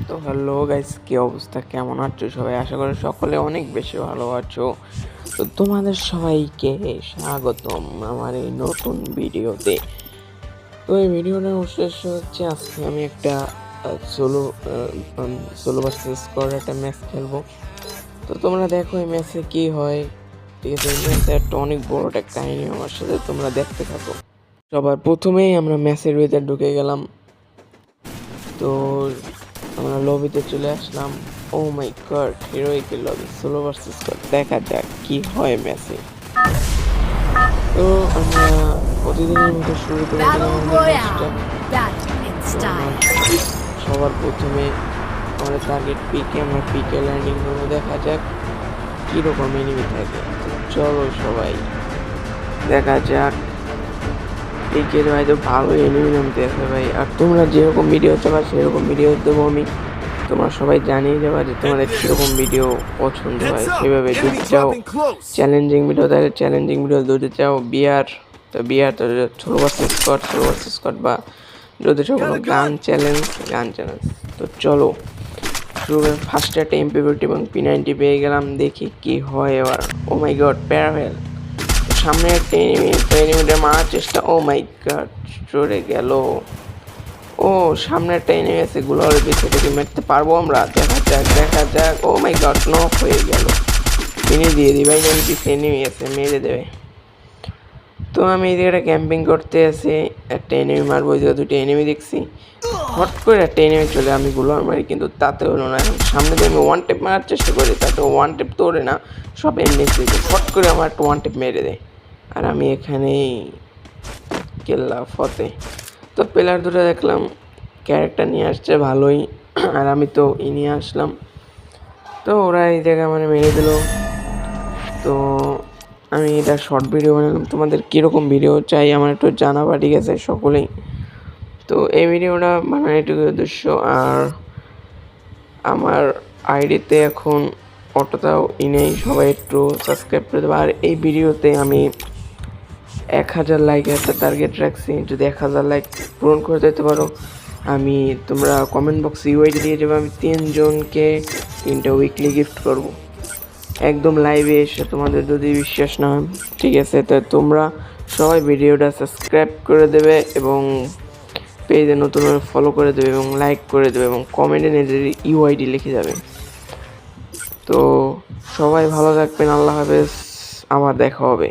তো hello guys, কি অবস্থা, কেমন আছো সবাই? আশা করি সকলে অনেক বেশি ভালো আছো। তো তোমাদের সবাইকে স্বাগতম আমার এই নতুন ভিডিওতে। তো এই ভিডিওটার উদ্দেশ্য হচ্ছে আজকে আমি একটা সোলো সোলো ভার্সেস স্কোয়াড একটা ম্যাচ খেলবো। তো তোমরা দেখো এই ম্যাচে কি হয়। ঠিক আছে, এই ম্যাচে একটা অনেক বড় একটা কাহিনী আমার সাথে, তোমরা দেখতে থাকো। সবার প্রথমেই আমরা ম্যাচের ভিতরে ঢুকে গেলাম। তো আমরা লবিতে চলে আসলাম। Oh my god, heroic lobby, solo versus squad. দেখা যাক কি হয় ম্যাচে। তো আমরা প্রতিদিনের মতো শুরু করে দিলাম আমাদের ম্যাচটা। সবার প্রথমে আমাদের টার্গেট পিকে, আমরা পিকে ল্যান্ডিং করবো। দেখা যাক কীরকম এনিমি থাকে। চলো সবাই দেখা যাক। পিকের ভাই তো ভালো এনিমি নামতে আছে ভাই। আর তোমরা যেরকম ভিডিও চাবা সেরকম ভিডিও দেবো আমি। তোমরা সবাই জানিয়ে যাবা যে তোমাদের কীরকম ভিডিও পছন্দ হয়, সেভাবে যদি চাও চ্যালেঞ্জিং ভিডিও তাহলে চ্যালেঞ্জিং ভিডিও, যদি চাও বিয়ার তো বিয়ার, তো সোলো ভার্সেস স্কোয়াড, বা যদি চাও কোনো গান চ্যালেঞ্জ। তো চলো শুরু করে। ফার্স্টে একটা MP40 এবং P90 পেয়ে গেলাম, দেখি কি হয় এবার। ও মাই গড, প্যারাভেল সামনে একটা এনিমি, তো এনিমিটা মারার চেষ্টা। ও মাই গড, চড়ে গেল। ও সামনে একটা এনিমি আছে, গুলোর পিছে থেকে মারতে পারবো আমরা। দেখা যাক। ও মাই গড, নক হয়ে গেল। ফিনিশ দিয়ে দিই ভাই, পিছে এনিমি আছে, মেরে দেবে। তো আমি এই জায়গাটা ক্যাম্পিং করতে আসি, একটা এনিমি মারবো। ওই জায়গায় দুটো এনিমি দেখছি, হট করে একটা এনিমি চলে, আমি গুলোর মারি, কিন্তু তাতে হলো না। এখন সামনে দিয়ে আমি ওয়ান টেপ মারার চেষ্টা করি, তাতে ওয়ান টেপ তো ওরে না, সব এমনি হট করে আমার একটা ওয়ান টেপ মেরে দেয়। আর আমি এখানেই কেল্লা ফতে। তো প্লেয়ার দুটো দেখলাম ক্যারেক্টার নিয়ে আসছে ভালোই, আর আমি তো নিয়ে আসলাম। তো ওরা এই জায়গায় মানে মেরে দিল। তো আমি এটা শর্ট ভিডিও বানালাম। তোমাদের কীরকম ভিডিও চাই আমার একটু জানাবা, ঠিক আছে সকলেই। তো এই ভিডিওটা বানানোর এটুকু উদ্দেশ্য। আর আমার আইডিতে এখন অতটাও নেই, সবাই একটু সাবস্ক্রাইব করে দেবো। আর এই ভিডিওতে আমি 1000 লাইক একটা টার্গেট রাখছি, যদি 1000 লাইক পূরণ করে দিতে পারো আমি, তোমরা কমেন্ট বক্সে ইউআইডি দিয়ে যাবে, আমি 3 জনকে 3টা উইকলি গিফট করব একদম লাইভে এসে। তোমাদের যদি বিশ্বাস না হয়, ঠিক আছে, তো তোমরা সবাই ভিডিওটা সাবস্ক্রাইব করে দেবে এবং পেজে নতুনভাবে ফলো করে দেবে এবং লাইক করে দেবে এবং কমেন্টে নিজের ইউআইডি লিখে যাবে। তো সবাই ভালো থাকবেন, আল্লাহ হাফেজ, আবার দেখা হবে।